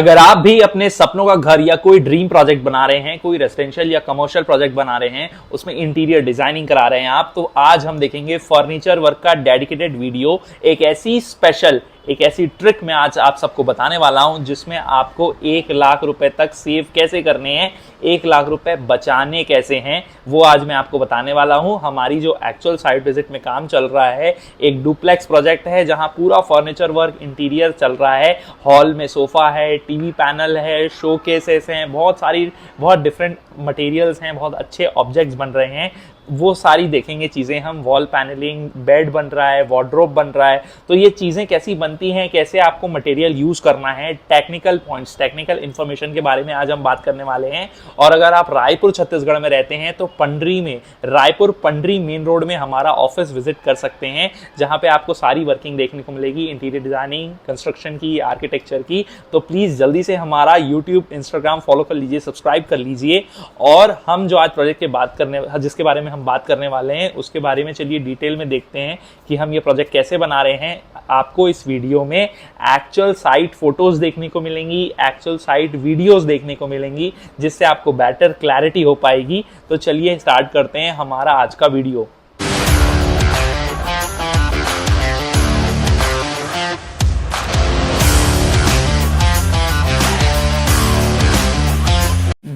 अगर आप भी अपने सपनों का घर या कोई ड्रीम प्रोजेक्ट बना रहे हैं, कोई रेजिडेंशियल या कमर्शियल प्रोजेक्ट बना रहे हैं, उसमें इंटीरियर डिजाइनिंग करा रहे हैं आप, तो आज हम देखेंगे फर्नीचर वर्क का डेडिकेटेड वीडियो। एक ऐसी ट्रिक मैं आज आप सबको बताने वाला हूं जिसमें आपको 1 लाख रुपए तक सेव कैसे करने हैं, 1 लाख रुपए बचाने कैसे हैं, वो आज मैं आपको बताने वाला हूं। हमारी जो एक्चुअल साइट विजिट में काम चल रहा है, एक डुप्लेक्स प्रोजेक्ट है जहां पूरा फर्नीचर वर्क इंटीरियर चल रहा है। हॉल में सोफा है, टीवी पैनल है, शो केसेस हैं, बहुत डिफरेंट मटेरियल्स हैं, बहुत अच्छे ऑब्जेक्ट्स बन रहे हैं। वो सारी देखेंगे चीज़ें हम। वॉल पैनलिंग, बेड बन रहा है, वार्डरोब बन रहा है। तो ये चीज़ें कैसी बनती हैं, कैसे आपको मटेरियल यूज़ करना है, टेक्निकल पॉइंट्स, टेक्निकल इन्फॉर्मेशन के बारे में आज हम बात करने वाले हैं। और अगर आप रायपुर छत्तीसगढ़ में रहते हैं तो रायपुर पंडरी मेन रोड में हमारा ऑफिस विजिट कर सकते हैं, जहाँ पे आपको सारी वर्किंग देखने को मिलेगी, इंटीरियर डिजाइनिंग, कंस्ट्रक्शन की, आर्किटेक्चर की। तो प्लीज़ जल्दी से हमारा यूट्यूब, इंस्टाग्राम फॉलो कर लीजिए, सब्सक्राइब कर लीजिए। और हम जो आज प्रोजेक्ट जिसके बारे में हम बात करने वाले हैं, उसके बारे में चलिए डिटेल में देखते हैं कि हम ये प्रोजेक्ट कैसे बना रहे हैं। आपको इस वीडियो में एक्चुअल साइट फोटोज देखने को मिलेंगी, एक्चुअल साइट वीडियोस देखने को मिलेंगी, जिससे आपको बेटर क्लैरिटी हो पाएगी। तो चलिए स्टार्ट करते हैं हमारा आज का वीडियो।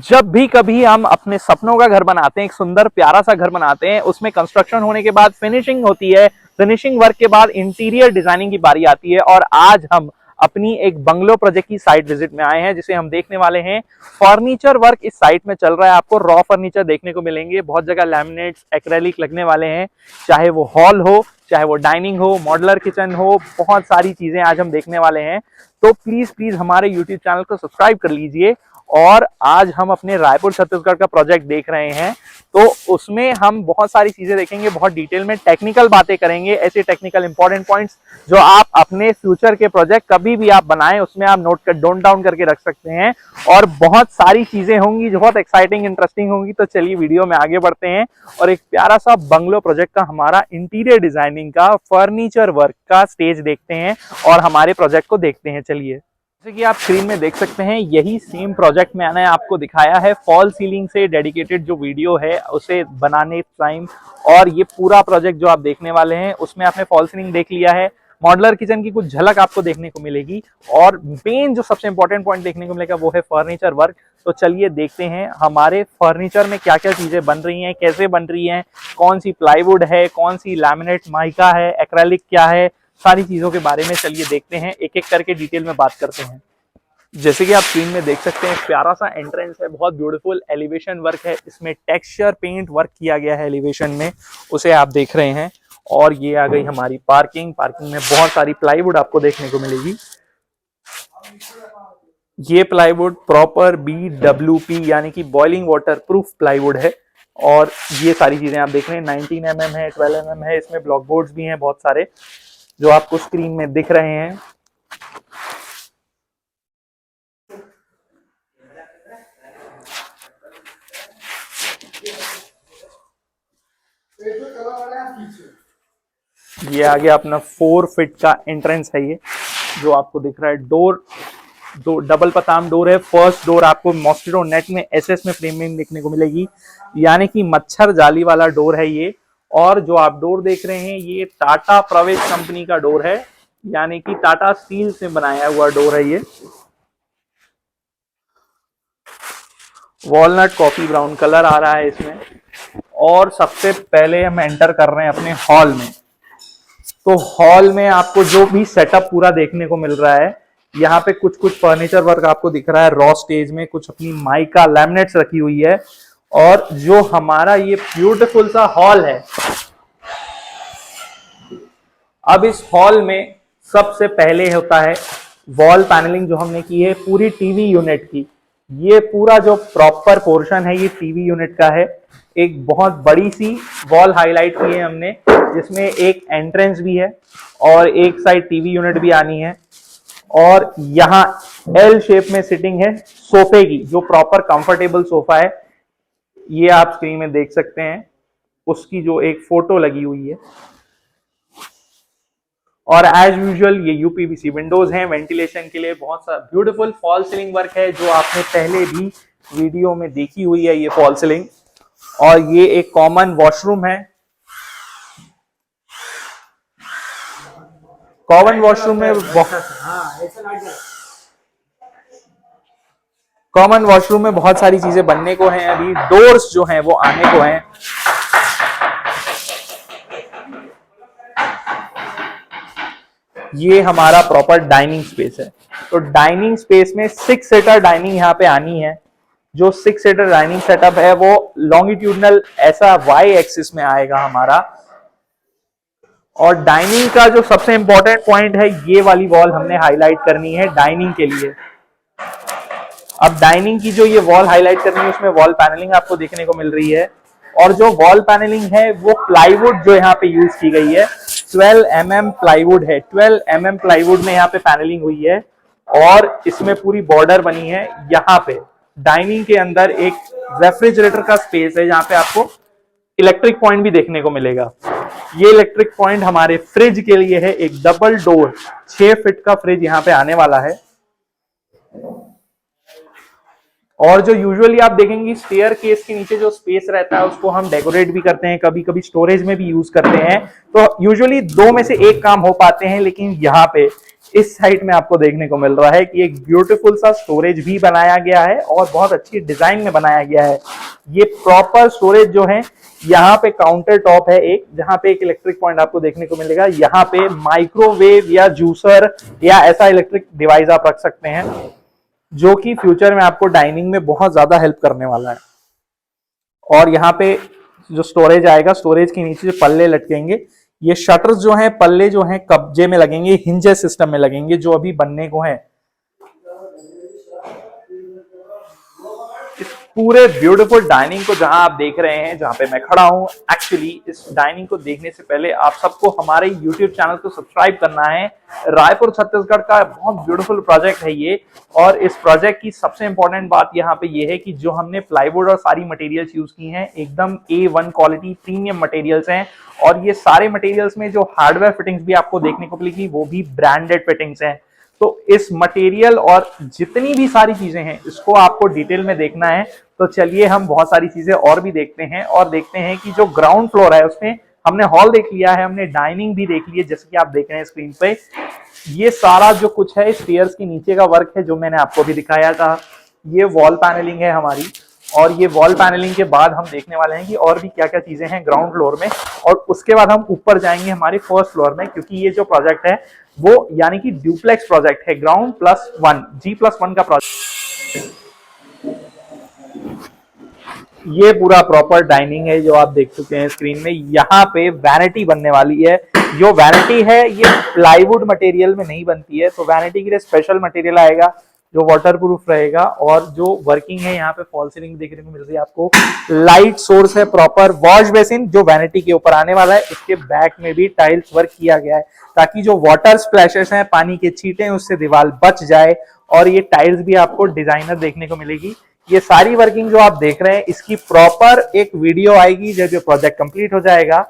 जब भी कभी हम अपने सपनों का घर बनाते हैं, एक सुंदर प्यारा सा घर बनाते हैं, उसमें कंस्ट्रक्शन होने के बाद फिनिशिंग होती है, फिनिशिंग वर्क के बाद इंटीरियर डिजाइनिंग की बारी आती है। और आज हम अपनी एक बंगलो प्रोजेक्ट की साइट विजिट में आए हैं, जिसे हम देखने वाले हैं। फर्नीचर वर्क इस साइट में चल रहा है, आपको रॉ फर्नीचर देखने को मिलेंगे, बहुत जगह लैमिनेट्स, एक्रेलिक लगने वाले हैं, चाहे वो हॉल हो, चाहे वो डाइनिंग हो, मॉड्यूलर किचन हो, बहुत सारी चीजें आज हम देखने वाले हैं। तो प्लीज हमारे यूट्यूब चैनल को सब्सक्राइब कर लीजिए। और आज हम अपने रायपुर छत्तीसगढ़ का प्रोजेक्ट देख रहे हैं, तो उसमें हम बहुत सारी चीजें देखेंगे, बहुत डिटेल में टेक्निकल बातें करेंगे, ऐसे टेक्निकल इंपॉर्टेंट पॉइंट्स जो आप अपने फ्यूचर के प्रोजेक्ट कभी भी आप बनाएं, उसमें आप नोट डाउन करके रख सकते हैं। और बहुत सारी चीजें होंगी जो बहुत एक्साइटिंग, इंटरेस्टिंग होंगी। तो चलिए वीडियो में आगे बढ़ते हैं और एक प्यारा सा बंगलो प्रोजेक्ट का, हमारा इंटीरियर डिजाइनिंग का, फर्नीचर वर्क का स्टेज देखते हैं और हमारे प्रोजेक्ट को देखते हैं। चलिए, जैसे कि आप स्क्रीन में देख सकते हैं, यही सेम प्रोजेक्ट मैंने आपको दिखाया है। फॉल सीलिंग से डेडिकेटेड जो वीडियो है उसे बनाने टाइम, और ये पूरा प्रोजेक्ट जो आप देखने वाले हैं उसमें आपने फॉल सीलिंग देख लिया है। मॉड्यूलर किचन की कुछ झलक आपको देखने को मिलेगी, और मेन जो सबसे इंपॉर्टेंट पॉइंट देखने को मिलेगा वो है फर्नीचर वर्क। तो चलिए देखते हैं हमारे फर्नीचर में क्या क्या चीजें बन रही हैं, कैसे बन रही हैं, कौन सी प्लाईवुड है, कौन सी लैमिनेट माइका है, एक्रेलिक क्या है, सारी चीजों के बारे में चलिए देखते हैं, एक एक करके डिटेल में बात करते हैं। जैसे कि आप स्क्रीन में देख सकते हैं, प्यारा सा एंट्रेंस है, बहुत ब्यूटीफुल एलिवेशन वर्क है, इसमें टेक्सचर पेंट वर्क किया गया है एलिवेशन में, उसे आप देख रहे हैं। और ये आ गई हमारी पार्किंग में बहुत सारी प्लाईवुड आपको देखने को मिलेगी। ये प्लाईवुड प्रॉपर BWP यानी कि बॉइलिंग वाटर प्रूफ प्लाईवुड है। और ये सारी चीजें आप देख रहे हैं, 19 mm है, 12 mm है, इसमें ब्लॉक बोर्ड्स भी हैं बहुत सारे जो आपको स्क्रीन में दिख रहे हैं। ये आ गया अपना 4 फीट का एंट्रेंस है, ये जो आपको दिख रहा है। डोर दो डबल पताम डोर है। फर्स्ट डोर आपको मॉस्किटो नेट में SS में फ्रेमिंग देखने को मिलेगी, यानी कि मच्छर जाली वाला डोर है ये। और जो आप डोर देख रहे हैं, ये टाटा प्रवेश कंपनी का डोर है, यानी कि टाटा स्टील से बनाया हुआ डोर है ये। वॉलनट कॉफी ब्राउन कलर आ रहा है इसमें। और सबसे पहले हम एंटर कर रहे हैं अपने हॉल में। तो हॉल में आपको जो भी सेटअप पूरा देखने को मिल रहा है, यहाँ पे कुछ फर्नीचर वर्क आपको दिख रहा है रॉ स्टेज में, कुछ अपनी माइका लैमिनेट्स रखी हुई है। और जो हमारा ये ब्यूटीफुल सा हॉल है, अब इस हॉल में सबसे पहले होता है वॉल पैनलिंग जो हमने की है पूरी टीवी यूनिट की। ये पूरा जो प्रॉपर पोर्शन है ये टीवी यूनिट का है। एक बहुत बड़ी सी वॉल हाईलाइट की है हमने, जिसमें एक एंट्रेंस भी है और एक साइड टीवी यूनिट भी आनी है। और यहाँ L शेप में सिटिंग है सोफे की, जो प्रॉपर कंफर्टेबल सोफा है, ये आप स्क्रीन में देख सकते हैं, उसकी जो एक फोटो लगी हुई है। और एज यूजुअल ये यूपीवीसी विंडोज हैं वेंटिलेशन के लिए। बहुत सा ब्यूटीफुल फॉल सीलिंग वर्क है जो आपने पहले भी वीडियो में देखी हुई है ये फॉल सीलिंग। और ये एक कॉमन वॉशरूम है। कॉमन वॉशरूम में बहुत सारी चीजें बनने को हैं, अभी डोर्स जो हैं वो आने को हैं। ये हमारा प्रॉपर डाइनिंग स्पेस है। तो डाइनिंग स्पेस में 6 सीटर डाइनिंग यहाँ पे आनी है। जो 6 सीटर डाइनिंग सेटअप है वो लॉन्गिट्यूडनल ऐसा वाई एक्सिस में आएगा हमारा। और डाइनिंग का जो सबसे इंपॉर्टेंट पॉइंट है, ये वाली वॉल हमने हाईलाइट करनी है डाइनिंग के लिए। अब डाइनिंग की जो ये वॉल हाईलाइट करनी है उसमें वॉल पैनलिंग आपको देखने को मिल रही है। और जो वॉल पैनलिंग है वो प्लाईवुड जो यहाँ पे यूज की गई है 12 mm प्लाईवुड है। 12 mm प्लाईवुड में यहाँ पे पैनलिंग हुई है और इसमें पूरी बॉर्डर बनी है। यहाँ पे डाइनिंग के अंदर एक रेफ्रिजरेटर का स्पेस है जहाँ पे आपको इलेक्ट्रिक पॉइंट भी देखने को मिलेगा। ये इलेक्ट्रिक पॉइंट हमारे फ्रिज के लिए है। एक डबल डोर 6 फीट का फ्रिज यहाँ पे आने वाला है। और जो यूजुअली आप देखेंगे स्टेयर केस के नीचे जो स्पेस रहता है उसको हम डेकोरेट भी करते हैं, कभी कभी स्टोरेज में भी यूज करते हैं। तो यूजुअली 2 में से 1 काम हो पाते हैं, लेकिन यहाँ पे इस साइड में आपको देखने को मिल रहा है कि एक ब्यूटीफुल सा स्टोरेज भी बनाया गया है और बहुत अच्छी डिजाइन में बनाया गया है। ये प्रॉपर स्टोरेज जो है, यहाँ पे काउंटर टॉप है एक, जहां पे एक इलेक्ट्रिक पॉइंट आपको देखने को मिलेगा। यहाँ पे माइक्रोवेव या जूसर या ऐसा इलेक्ट्रिक डिवाइस आप रख सकते हैं जो कि फ्यूचर में आपको डाइनिंग में बहुत ज्यादा हेल्प करने वाला है। और यहाँ पे जो स्टोरेज आएगा, स्टोरेज के नीचे जो पल्ले लटकेंगे, ये शटर्स जो हैं, पल्ले जो हैं कब्जे में लगेंगे, हिंजे सिस्टम में लगेंगे जो अभी बनने को हैं। इस पूरे ब्यूटीफुल डाइनिंग को जहां आप देख रहे हैं, जहां पे मैं खड़ा हूं, एक्चुअली इस डाइनिंग को देखने से पहले आप सबको हमारे YouTube चैनल को सब्सक्राइब करना है। रायपुर छत्तीसगढ़ का बहुत ब्यूटीफुल प्रोजेक्ट है ये। और इस प्रोजेक्ट की सबसे इंपॉर्टेंट बात यहाँ पे ये है कि जो हमने प्लाईवुड और सारी मटेरियल्स यूज की हैं एकदम A1 क्वालिटी प्रीमियम मटेरियल्स हैं। और ये सारे मटेरियल्स में जो हार्डवेयर फिटिंग्स भी आपको देखने को मिलेगी वो भी ब्रांडेड फिटिंग्स हैं। तो इस मटेरियल और जितनी भी सारी चीजें हैं इसको आपको डिटेल में देखना है। तो चलिए हम बहुत सारी चीजें और भी देखते हैं और देखते हैं कि जो ग्राउंड फ्लोर है उसमें हमने हॉल देख लिया है, हमने डाइनिंग भी देख ली है जैसे कि आप देख रहे हैं स्क्रीन पे। ये सारा जो कुछ है स्टेयर्स के नीचे का वर्क है जो मैंने आपको भी दिखाया था। ये वॉल पैनलिंग है हमारी। और ये वॉल पैनलिंग के बाद हम देखने वाले हैं कि और भी क्या क्या चीजें हैं ग्राउंड फ्लोर में। और उसके बाद हम ऊपर जाएंगे हमारे फर्स्ट फ्लोर में, क्योंकि ये जो प्रोजेक्ट है वो यानी कि ड्यूप्लेक्स प्रोजेक्ट है, ग्राउंड +1 G+1 का प्रोजेक्ट। ये पूरा प्रॉपर डाइनिंग है जो आप देख चुके हैं स्क्रीन में। यहाँ पे वैनिटी बनने वाली है। जो वैनिटी है ये प्लाईवुड मटेरियल में नहीं बनती है, तो वैनिटी के लिए स्पेशल मटेरियल आएगा जो वाटरप्रूफ रहेगा। और जो वर्किंग है यहाँ पे फॉल सीलिंग देखने को मिल रही है आपको। लाइट सोर्स है, प्रॉपर वॉश बेसिन जो वैनिटी के ऊपर आने वाला है। इसके बैक में भी टाइल्स वर्क किया गया है ताकि जो वाटर स्प्लैशेस हैं, पानी के छींटे, उससे दीवार बच जाए। और ये टाइल्स भी आपको डिजाइनर देखने को मिलेगी। ये सारी वर्किंग जो आप देख रहे हैं इसकी प्रॉपर एक वीडियो आएगी जब ये प्रोजेक्ट कंप्लीट हो जाएगा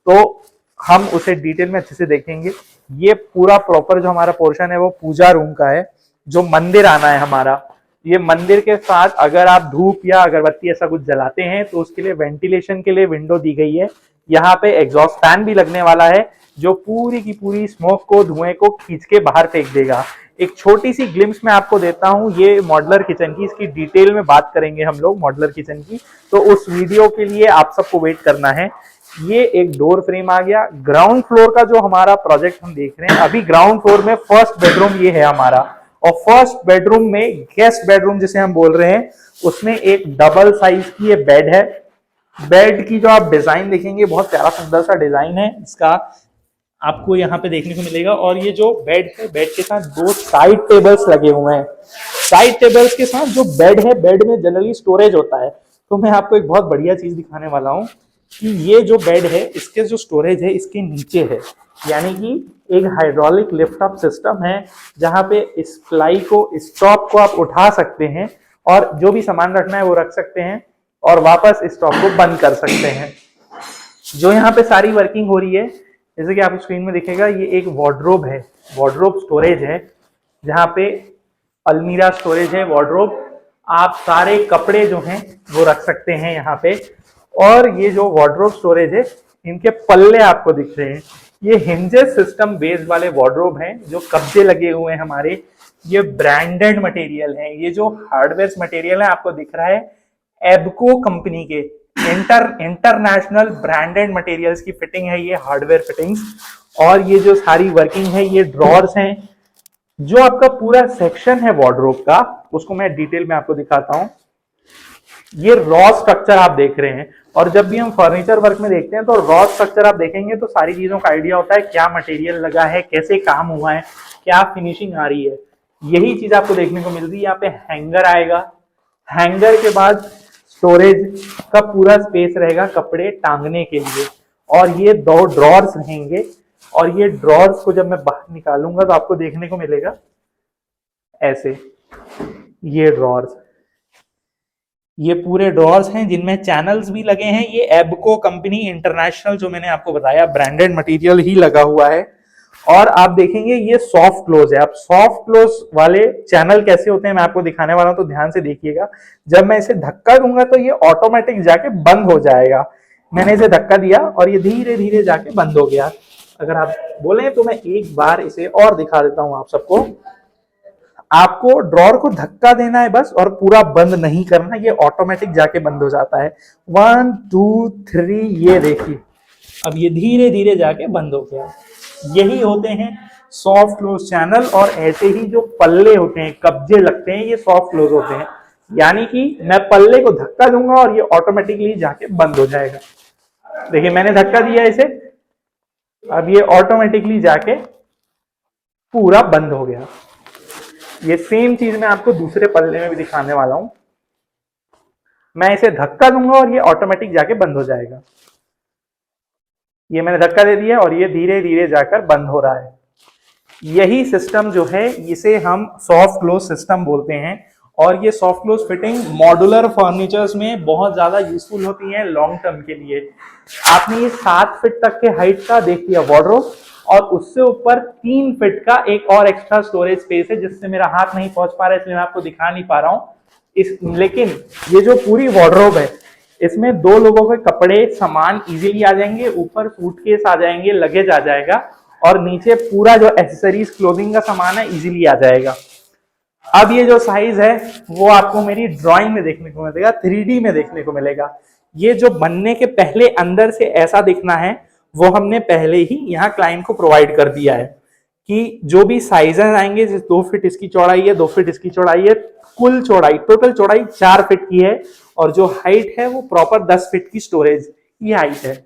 तो हम उसे डिटेल में अच्छे से देखेंगे। ये पूरा प्रॉपर जो हमारा पोर्शन है वो पूजा रूम का है, जो मंदिर आना है हमारा। ये मंदिर के साथ अगर आप धूप या अगरबत्ती ऐसा कुछ जलाते हैं तो उसके लिए वेंटिलेशन के लिए विंडो दी गई है। यहाँ पे एग्जॉस्ट फैन भी लगने वाला है जो पूरी की पूरी स्मोक को, धुएं को खींच के बाहर फेंक देगा। एक छोटी सी ग्लिम्स मैं आपको देता हूं ये मॉडलर किचन की। इसकी डिटेल में बात करेंगे हम लोग मॉडलर किचन की, तो उस वीडियो के लिए आप सबको वेट करना है। ये एक डोर फ्रेम आ गया। ग्राउंड फ्लोर का जो हमारा प्रोजेक्ट हम देख रहे हैं, अभी ग्राउंड फ्लोर में फर्स्ट बेडरूम ये है हमारा। और फर्स्ट बेडरूम में गेस्ट बेडरूम जिसे हम बोल रहे हैं, उसमें एक डबल साइज की ये बेड है। बेड की जो आप डिजाइन देखेंगे बहुत प्यारा सुंदर सा डिजाइन है इसका, आपको यहाँ पे देखने को मिलेगा। और ये जो बेड है, बेड के साथ 2 साइड टेबल्स लगे हुए हैं। साइड टेबल्स के साथ जो बेड है, बेड में जनरली स्टोरेज होता है। तो मैं आपको एक बहुत बढ़िया चीज दिखाने वाला हूँ कि ये जो बेड है इसके जो स्टोरेज है इसके नीचे है, यानी कि एक हाइड्रोलिक लिफ्ट अप सिस्टम है जहां पे इस प्लाई को, इस टॉप को आप उठा सकते हैं और जो भी सामान रखना है वो रख सकते हैं और वापस इस टॉप को बंद कर सकते हैं। जो यहाँ पे सारी वर्किंग हो रही है जैसे कि आपको स्क्रीन में दिखेगा, ये एक वार्डरोब है, वार्डरोब स्टोरेज है, जहाँ पे अलमीरा स्टोरेज है, वार्डरोब, आप सारे कपड़े जो हैं वो रख सकते हैं यहाँ पे। और ये जो वार्डरोब स्टोरेज है, इनके पल्ले आपको दिख रहे हैं, ये हिंजेस सिस्टम बेस्ड वाले वार्डरोब हैं, जो कब्जे लगे हुए हैं हमारे, ये ब्रांडेड मटेरियल है। ये जो हार्डवेयर मटेरियल है आपको दिख रहा है, एबको कंपनी के इंटरनेशनल ब्रांडेड मटेरियल्स की फिटिंग है ये हार्डवेयर फिटिंग्स। और ये जो सारी वर्किंग है, ये ड्रॉर्स हैं। जो आपका पूरा सेक्शन है वार्डरोब का, उसको मैं डिटेल में आपको दिखाता हूं। ये रॉ स्ट्रक्चर आप देख रहे हैं, और जब भी हम फर्नीचर वर्क में देखते हैं तो रॉ स्ट्रक्चर आप देखेंगे तो सारी चीजों का आइडिया होता है, क्या मटेरियल लगा है, कैसे काम हुआ है, क्या फिनिशिंग आ रही है। यही चीज आपको देखने को मिल रही है। यहाँ पे हैंगर आएगा, हैंगर के बाद स्टोरेज का पूरा स्पेस रहेगा कपड़े टांगने के लिए, और ये 2 ड्रॉर्स रहेंगे। और ये ड्रॉर्स को जब मैं बाहर निकालूंगा तो आपको देखने को मिलेगा ऐसे, ये ड्रॉर्स, ये पूरे ड्रॉर्स हैं जिनमें चैनल्स भी लगे हैं। ये एबको कंपनी इंटरनेशनल, जो मैंने आपको बताया, ब्रांडेड मटेरियल ही लगा हुआ है। और आप देखेंगे ये सॉफ्ट क्लोज है। अब सॉफ्ट क्लोज वाले चैनल कैसे होते हैं मैं आपको दिखाने वाला हूं, तो ध्यान से देखिएगा। जब मैं इसे धक्का दूंगा तो ये ऑटोमेटिक जाके बंद हो जाएगा। मैंने इसे धक्का दिया और ये धीरे धीरे जाके बंद हो गया। अगर आप बोले तो मैं एक बार इसे और दिखा देता हूं आप सबको। आपको ड्रॉर को धक्का देना है बस, और पूरा बंद नहीं करना, ये ऑटोमेटिक जाके बंद हो जाता है। 1 2 3, ये देखिए अब ये धीरे धीरे जाके बंद हो गया। यही होते हैं सॉफ्ट क्लोज चैनल। और ऐसे ही जो पल्ले होते हैं, कब्जे लगते हैं, ये सॉफ्ट क्लोज होते हैं। यानी कि मैं पल्ले को धक्का दूंगा और ये ऑटोमेटिकली जाके बंद हो जाएगा। देखिए मैंने धक्का दिया इसे, अब ये ऑटोमेटिकली जाके पूरा बंद हो गया। ये सेम चीज मैं आपको दूसरे पल्ले में भी दिखाने वाला हूं। मैं इसे धक्का दूंगा और ये ऑटोमेटिक जाके बंद हो जाएगा। ये मैंने धक्का दे दिया और ये धीरे धीरे जाकर बंद हो रहा है। यही सिस्टम जो है, इसे हम सॉफ्ट क्लोज सिस्टम बोलते हैं। और ये soft close fitting modular furnitures में बहुत ज्यादा यूजफुल होती है लॉन्ग टर्म के लिए। आपने ये 7 फीट तक के हाइट का देख लिया वार्डरोब, और उससे ऊपर 3 फीट का एक और एक्स्ट्रा स्टोरेज स्पेस है, जिससे मेरा हाथ नहीं पहुंच पा रहा है, इसलिए मैं आपको दिखा नहीं पा रहा हूं। लेकिन ये जो पूरी वार्डरोब है, इसमें 2 लोगों के कपड़े सामान इजीली आ जाएंगे, ऊपर सूटकेस आ जाएंगे, लगेज आ जाएगा, और नीचे पूरा जो एक्सेसरीज क्लोथिंग का सामान है इजीली आ जाएगा। अब ये जो साइज है वो आपको मेरी ड्राइंग में देखने को मिलेगा, 3D में देखने को मिलेगा। ये जो बनने के पहले अंदर से ऐसा दिखना है, वो हमने पहले ही यहाँ क्लाइंट को प्रोवाइड कर दिया है कि जो भी साइजेस आएंगे, 2 फीट इसकी चौड़ाई है, 2 फीट इसकी चौड़ाई है, कुल चौड़ाई, टोटल चौड़ाई 4 फीट की है, और जो हाइट है वो प्रॉपर 10 फीट की स्टोरेज की हाइट है।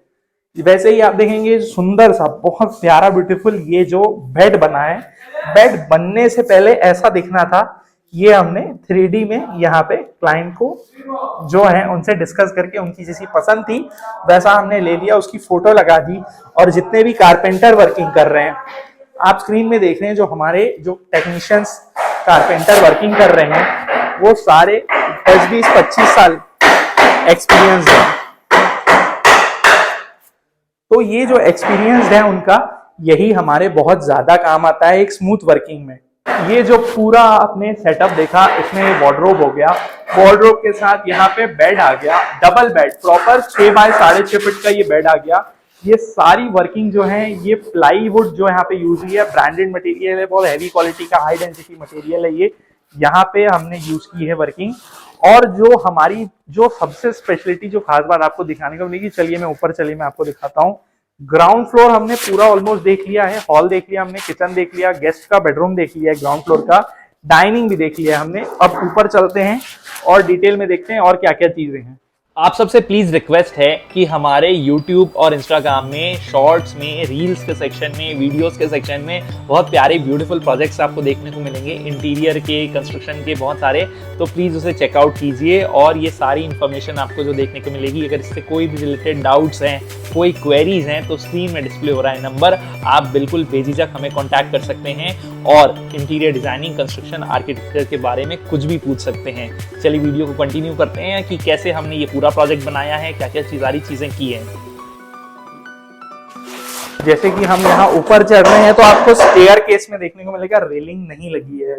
वैसे ही आप देखेंगे सुंदर सा, बहुत प्यारा, ब्यूटीफुल ये जो बेड बना है, बेड बनने से पहले ऐसा दिखना था। ये हमने 3D में यहाँ पे क्लाइंट को जो है उनसे डिस्कस करके, उनकी जैसी पसंद थी वैसा हमने ले लिया, उसकी फोटो लगा दी। और जितने भी कारपेंटर वर्किंग कर रहे हैं, आप स्क्रीन में देख रहे हैं, जो हमारे जो टेक्नीशियंस कारपेंटर वर्किंग कर रहे हैं, वो सारे 10-20-25 साल एक्सपीरियंस है। तो ये जो एक्सपीरियंस है उनका, यही हमारे बहुत ज्यादा काम आता है एक स्मूथ वर्किंग में। ये जो पूरा आपने सेटअप देखा, इसमें ये वार्डरोब हो गया, वार्डरोब के साथ यहाँ पे बेड आ गया, double bed, proper 6 by 6.5 feet का ये बेड आ गया। ये सारी वर्किंग जो है, ये प्लाईवुड जो यहाँ पे यूज हुई है, ब्रांडेड मटेरियल है, बहुत हैवी क्वालिटी का हाई डेंसिटी मटेरियल है, ये यहाँ पे हमने यूज की है वर्किंग। और जो हमारी जो सबसे स्पेशलिटी, जो खास बात आपको दिखाने को मिलेगी, चलिए मैं ऊपर, चलिए मैं आपको दिखाता हूँ। ग्राउंड फ्लोर हमने पूरा ऑलमोस्ट देख लिया है, हॉल देख लिया हमने, किचन देख लिया, गेस्ट का बेडरूम देख लिया है, ग्राउंड फ्लोर का डाइनिंग भी देख लिया हमने। अब ऊपर चलते हैं और डिटेल में देखते हैं और क्या क्या चीजें हैं। आप सबसे प्लीज रिक्वेस्ट है कि हमारे YouTube और Instagram में, शॉर्ट्स में, रील्स के सेक्शन में, वीडियोस के सेक्शन में बहुत प्यारे ब्यूटीफुल प्रोजेक्ट्स आपको देखने को मिलेंगे, इंटीरियर के, कंस्ट्रक्शन के बहुत सारे। तो प्लीज़ उसे चेकआउट कीजिए। और ये सारी इन्फॉर्मेशन आपको जो देखने को मिलेगी, अगर इससे कोई भी रिलेटेड डाउट्स हैं, कोई क्वेरीज हैं, तो स्क्रीन में डिस्प्ले हो रहा है नंबर, आप बिल्कुल बेझिझक हमें कॉन्टैक्ट कर सकते हैं और इंटीरियर डिजाइनिंग, कंस्ट्रक्शन, आर्किटेक्चर के बारे में कुछ भी पूछ सकते हैं। चलिए वीडियो को कंटिन्यू करते हैं कि कैसे हमने ये पूरा प्रोजेक्ट बनाया है, क्या क्या सारी चीजें की हैं। जैसे कि हम यहाँ ऊपर चढ़ रहे हैं तो आपको स्टेयर केस में देखने को मिलेगा रेलिंग नहीं लगी है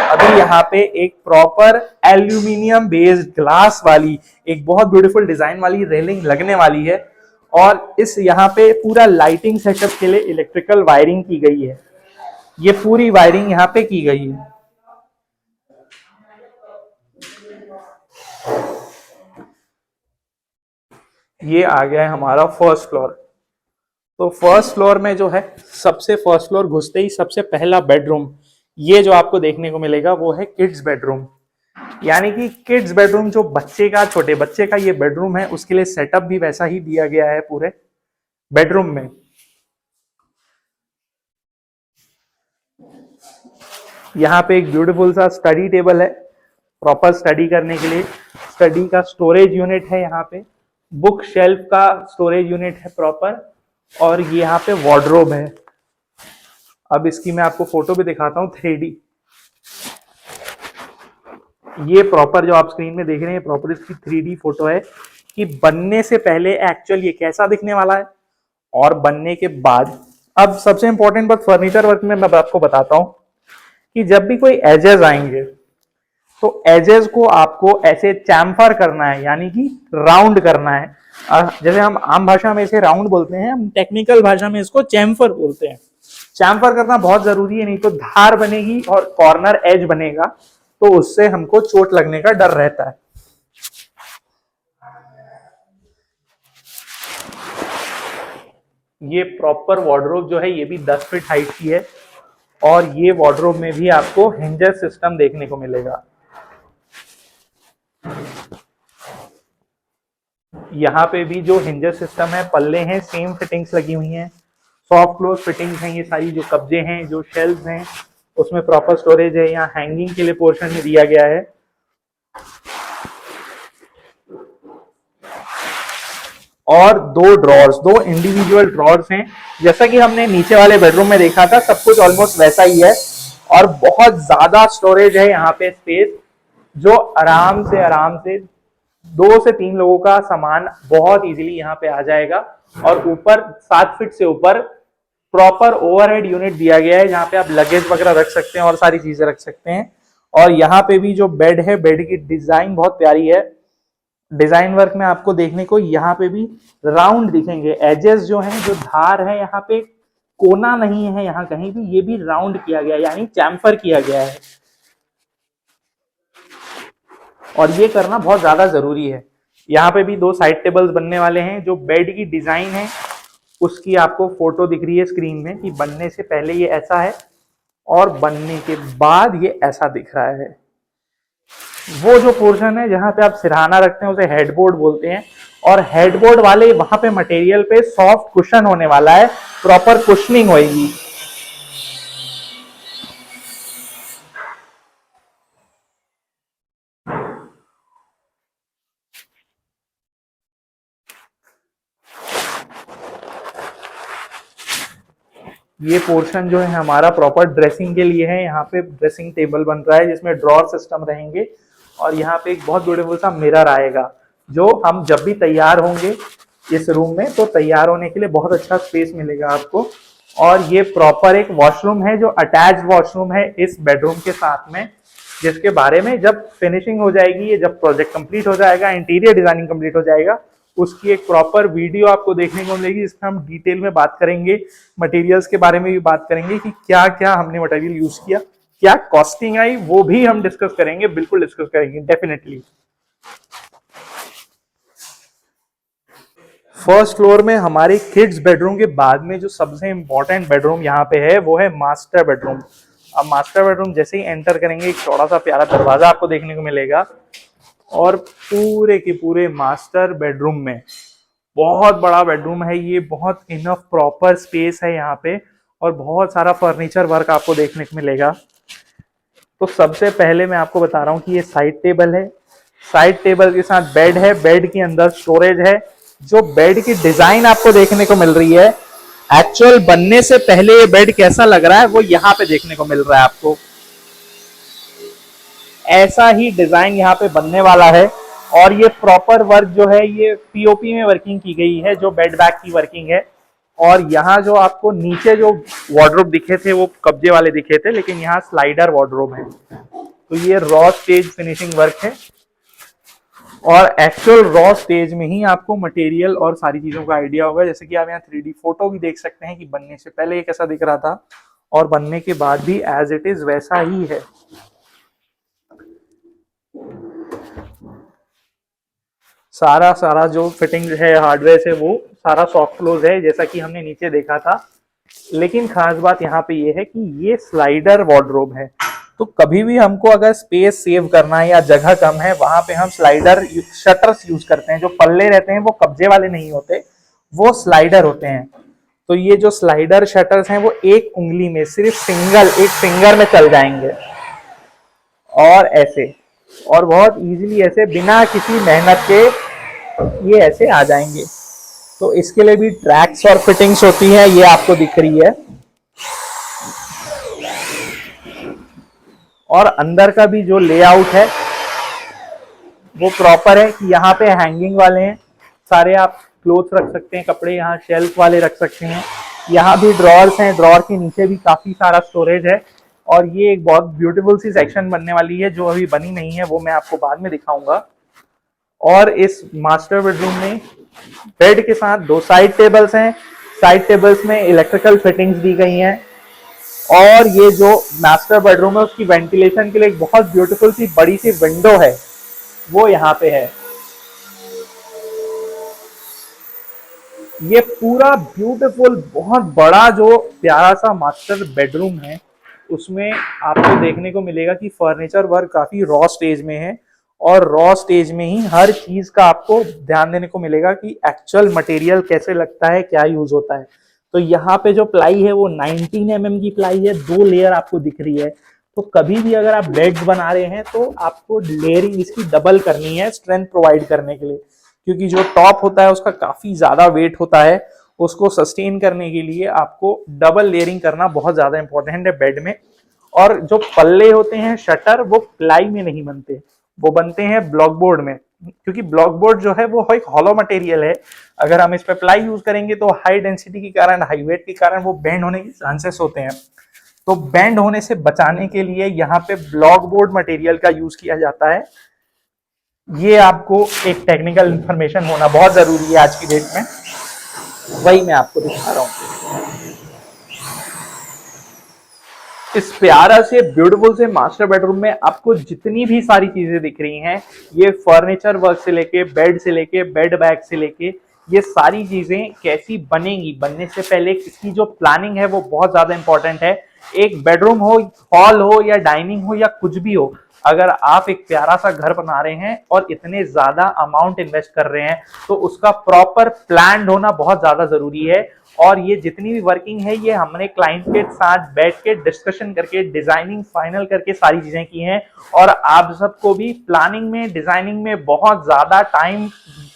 अभी यहाँ पे एक प्रॉपर एल्यूमिनियम बेस्ड ग्लास वाली एक बहुत ब्यूटीफुल डिजाइन वाली रेलिंग लगने वाली है। और इस यहाँ पे पूरा लाइटिंग सेटअप के लिए इलेक्ट्रिकल वायरिंग की गई है। ये पूरी वायरिंग यहाँ पे की गई है। ये आ गया है हमारा फर्स्ट फ्लोर। तो फर्स्ट फ्लोर में जो है सबसे फर्स्ट फ्लोर घुसते ही सबसे पहला बेडरूम ये जो आपको देखने को मिलेगा वो है किड्स बेडरूम। यानी कि किड्स बेडरूम जो बच्चे का छोटे बच्चे का ये बेडरूम है उसके लिए सेटअप भी वैसा ही दिया गया है पूरे बेडरूम में। यहाँ पे एक ब्यूटीफुल सा स्टडी टेबल है प्रॉपर स्टडी करने के लिए। स्टडी का स्टोरेज यूनिट है यहाँ पे, बुक शेल्फ का स्टोरेज यूनिट है प्रॉपर, और ये यहाँ पे वार्डरोब है। अब इसकी मैं आपको फोटो भी दिखाता हूँ 3D। ये प्रॉपर जो आप स्क्रीन में देख रहे हैं प्रॉपर इसकी 3D फोटो है कि बनने से पहले एक्चुअल ये कैसा दिखने वाला है और बनने के बाद। अब सबसे इंपॉर्टेंट बात फर्नीचर वर्क में मैं आपको बताता हूं कि जब भी कोई एजेस आएंगे तो एजेस को आपको ऐसे चैम्फर करना है, यानी कि राउंड करना है। जैसे हम आम भाषा में इसे राउंड बोलते हैं, हम टेक्निकल भाषा में इसको चैम्फर बोलते हैं। चैम्फर करना बहुत जरूरी है, नहीं तो धार बनेगी और कॉर्नर एज बनेगा तो उससे हमको चोट लगने का डर रहता है। ये प्रॉपर वार्डरोब जो है ये भी 10 फीट हाइट की है और ये वार्डरोब में भी आपको हिंजेस सिस्टम देखने को मिलेगा। यहाँ पे भी जो हिंजेस सिस्टम है पल्ले हैं सेम फिटिंग्स लगी हुई हैं, सॉफ्ट क्लोज फिटिंग्स हैं। ये सारी जो कब्जे हैं जो शेल्व्स हैं उसमें प्रॉपर स्टोरेज है। यहाँ हैंगिंग के लिए पोर्शन में दिया गया है। और दो इंडिविजुअल ड्रॉर्स हैं। जैसा कि हमने नीचे वाले बेडरूम में देखा था सब कुछ ऑलमोस्ट वैसा ही है और बहुत ज्यादा स्टोरेज है यहाँ पे स्पेस, जो आराम से 2 से 3 लोगों का सामान बहुत इजीली यहाँ पे आ जाएगा। और ऊपर 7 फीट से ऊपर प्रॉपर ओवरहेड यूनिट दिया गया है जहाँ पे आप लगेज वगैरह रख सकते हैं और सारी चीजें रख सकते हैं। और यहाँ पे भी जो बेड है बेड की डिजाइन बहुत प्यारी है। डिजाइन वर्क में आपको देखने को यहाँ पे भी राउंड दिखेंगे, एजेस जो हैं जो धार है यहाँ पे कोना नहीं है यहाँ कहीं भी, ये भी राउंड किया गया है यानी चैम्फर किया गया है। और ये करना बहुत ज्यादा जरूरी है। यहाँ पे भी 2 साइड टेबल्स बनने वाले हैं। जो बेड की डिजाइन है उसकी आपको फोटो दिख रही है स्क्रीन में कि बनने से पहले ये ऐसा है और बनने के बाद ये ऐसा दिख रहा है। वो जो पोर्शन है जहां पे आप सिरहाना रखते हैं उसे हेडबोर्ड बोलते हैं और हेडबोर्ड वाले वहां पे मटेरियल पे सॉफ्ट कुशन होने वाला है, प्रॉपर कुशनिंग होगी। ये पोर्शन जो है हमारा प्रॉपर ड्रेसिंग के लिए है। यहाँ पे ड्रेसिंग टेबल बन रहा है जिसमें ड्रॉर सिस्टम रहेंगे और यहाँ पे एक बहुत ब्यूटीफुल सा मिरर आएगा जो हम जब भी तैयार होंगे इस रूम में तो तैयार होने के लिए बहुत अच्छा स्पेस मिलेगा आपको। और ये प्रॉपर एक वॉशरूम है जो अटैच्ड वॉशरूम है इस बेडरूम के साथ में, जिसके बारे में जब फिनिशिंग हो जाएगी, ये जब प्रोजेक्ट कंप्लीट हो जाएगा, इंटीरियर डिजाइनिंग कंप्लीट हो जाएगा, उसकी एक प्रॉपर वीडियो आपको देखने को मिलेगी जिसमें हम डिटेल में बात करेंगे, मटेरियल्स के बारे में भी बात करेंगे कि क्या क्या हमने मटेरियल यूज किया, क्या कॉस्टिंग आई, वो भी हम डिस्कस करेंगे, बिल्कुल डिस्कस करेंगे डेफिनेटली। फर्स्ट फ्लोर में हमारे किड्स बेडरूम के बाद में जो सबसे इंपॉर्टेंट बेडरूम यहाँ पे है वो है मास्टर बेडरूम। अब मास्टर बेडरूम जैसे ही एंटर करेंगे एक चौड़ा सा प्यारा दरवाजा आपको देखने को मिलेगा और पूरे के पूरे मास्टर बेडरूम में बहुत बड़ा बेडरूम है ये, बहुत इनफ प्रॉपर स्पेस है यहाँ पे और बहुत सारा फर्नीचर वर्क आपको देखने को मिलेगा। तो सबसे पहले मैं आपको बता रहा हूँ कि ये साइड टेबल है, साइड टेबल के साथ बेड है, बेड के अंदर स्टोरेज है। जो बेड की डिजाइन आपको देखने को मिल रही है, एक्चुअल बनने से पहले ये बेड कैसा लग रहा है वो यहाँ पे देखने को मिल रहा है आपको। ऐसा ही डिजाइन यहाँ पे बनने वाला है और ये प्रॉपर वर्क जो है ये पीओपी में वर्किंग की गई है, जो बेड बैग की वर्किंग है। और यहाँ जो आपको नीचे जो वार्डरोब दिखे थे वो कब्जे वाले दिखे थे, लेकिन यहाँ स्लाइडर वार्डरोब है। तो ये रॉ स्टेज फिनिशिंग वर्क है और एक्चुअल रॉ स्टेज में ही आपको मटेरियल और सारी चीजों का आइडिया होगा। जैसे कि आप यहाँ 3D फोटो भी देख सकते हैं कि बनने से पहले ये कैसा दिख रहा था और बनने के बाद भी एज इट इज वैसा ही है। सारा जो फिटिंग है हार्डवेयर से वो सारा सॉफ्ट क्लोज है, जैसा कि हमने नीचे देखा था। लेकिन खास बात यहाँ पे ये है कि ये स्लाइडर वार्डरोब है, तो कभी भी हमको अगर स्पेस सेव करना है या जगह कम है, वहां पे हम स्लाइडर शटर्स यूज करते हैं। जो पल्ले रहते हैं वो कब्जे वाले नहीं होते, वो स्लाइडर होते हैं। तो ये जो स्लाइडर शटर्स हैं वो एक उंगली में सिर्फ एक फिंगर में चल जाएंगे और ऐसे, और बहुत इजीली ऐसे बिना किसी मेहनत के ये ऐसे आ जाएंगे। तो इसके लिए भी ट्रैक्स और फिटिंग्स होती है, ये आपको दिख रही है। और अंदर का भी जो लेआउट है वो प्रॉपर है कि यहाँ पे हैंगिंग वाले हैं सारे, आप क्लोथ्स रख सकते हैं, कपड़े यहाँ शेल्फ वाले रख सकते हैं। यहाँ भी ड्रॉर्स हैं, ड्रॉर के नीचे भी काफी सारा स्टोरेज है। और ये एक बहुत ब्यूटीफुल सी सेक्शन बनने वाली है जो अभी बनी नहीं है, वो मैं आपको बाद में दिखाऊंगा। और इस मास्टर बेडरूम में बेड के साथ 2 साइड टेबल्स हैं। साइड टेबल्स में इलेक्ट्रिकल फिटिंग्स दी गई हैं। और ये जो मास्टर बेडरूम है उसकी वेंटिलेशन के लिए एक बहुत ब्यूटीफुल सी बड़ी सी विंडो है, वो यहाँ पे है। ये पूरा ब्यूटीफुल बहुत बड़ा जो प्यारा सा मास्टर बेडरूम है, उसमें आपको देखने को मिलेगा कि फर्नीचर वर्क काफी रॉ स्टेज में है। और रॉ स्टेज में ही हर चीज का आपको ध्यान देने को मिलेगा कि एक्चुअल मटेरियल कैसे लगता है, क्या यूज होता है। तो यहाँ पे जो प्लाई है वो 19 mm की प्लाई है, 2 लेयर आपको दिख रही है। तो कभी भी अगर आप बेड्स बना रहे हैं तो आपको लेयरिंग इसकी डबल करनी है स्ट्रेंथ प्रोवाइड करने के लिए, क्योंकि जो टॉप होता है उसका काफी ज्यादा वेट होता है। उसको सस्टेन करने के लिए आपको डबल लेयरिंग करना बहुत ज्यादा इंपॉर्टेंट है बेड में। और जो पल्ले होते हैं शटर, वो प्लाई में नहीं बनते, वो बनते हैं ब्लॉक बोर्ड में, क्योंकि ब्लॉक बोर्ड जो है वो एक हॉलो मटेरियल है। अगर हम इस पे प्लाई यूज करेंगे तो हाई डेंसिटी के कारण, हाई वेट के कारण वो बेंड होने के चांसेस होते हैं। तो बेंड होने से बचाने के लिए यहाँ पे ब्लॉक बोर्ड मटेरियल का यूज किया जाता है। ये आपको एक टेक्निकल इंफॉर्मेशन होना बहुत जरूरी है आज की डेट में, वही मैं आपको दिखा रहा हूँ। इस प्यारा से ब्यूटीफुल से मास्टर बेडरूम में आपको जितनी भी सारी चीजें दिख रही हैं, ये फर्नीचर वर्क से लेके बेड से लेके बेड बैग से लेके ये सारी चीजें कैसी बनेंगी, बनने से पहले इसकी जो प्लानिंग है वो बहुत ज्यादा इंपॉर्टेंट है। एक बेडरूम हो, हॉल हो या डाइनिंग हो या कुछ भी हो, अगर आप एक प्यारा सा घर बना रहे हैं और इतने ज्यादा अमाउंट इन्वेस्ट कर रहे हैं तो उसका प्रॉपर प्लान होना बहुत ज्यादा जरूरी है। और ये जितनी भी वर्किंग है ये हमने क्लाइंट के साथ बैठ के डिस्कशन करके डिजाइनिंग फाइनल करके सारी चीजें की हैं। और आप सबको भी प्लानिंग में, डिजाइनिंग में बहुत ज्यादा टाइम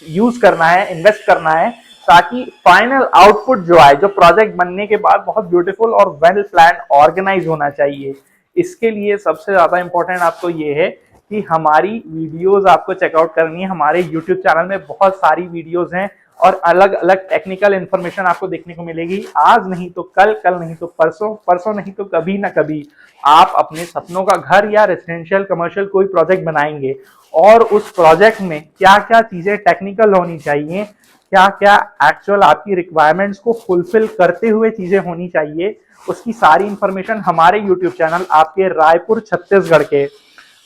यूज करना है, इन्वेस्ट करना है, ताकि फाइनल आउटपुट जो आए, जो प्रोजेक्ट बनने के बाद बहुत ब्यूटीफुल और वेल प्लान ऑर्गेनाइज होना चाहिए। इसके लिए सबसे ज्यादा इंपॉर्टेंट आपको ये है कि हमारी वीडियोस आपको चेकआउट करनी है। हमारे यूट्यूब चैनल में बहुत सारी वीडियोस हैं और अलग अलग टेक्निकल इंफॉर्मेशन आपको देखने को मिलेगी। आज नहीं तो कल, कल नहीं तो परसों, परसों नहीं तो कभी ना कभी आप अपने सपनों का घर या रेजिडेंशियल कमर्शियल कोई प्रोजेक्ट बनाएंगे और उस प्रोजेक्ट में क्या क्या चीजें टेक्निकल होनी चाहिए, क्या क्या एक्चुअल आपकी रिक्वायरमेंट्स को फुलफिल करते हुए चीजें होनी चाहिए, उसकी सारी इंफॉर्मेशन हमारे यूट्यूब चैनल आपके रायपुर छत्तीसगढ़ के,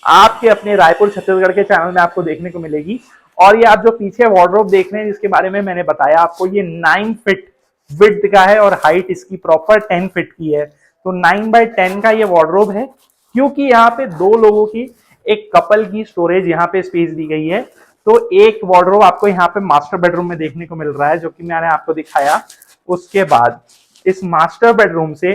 आपके अपने रायपुर छत्तीसगढ़ के चैनल में आपको देखने को मिलेगी। और ये आप जो पीछे वार्डरोब देख रहे हैं जिसके बारे में मैंने बताया आपको, ये 9 फीट विड्थ का है और हाइट इसकी प्रॉपर 10 फीट की है। तो 9x10 का ये वार्डरोब है, क्योंकि यहाँ पे 2 लोगों की, एक कपल की स्टोरेज यहाँ पे स्पेस दी गई है। तो एक वार्डरोब आपको यहाँ पे मास्टर बेडरूम में देखने को मिल रहा है, जो कि मैंने आपको दिखाया। उसके बाद इस मास्टर बेडरूम से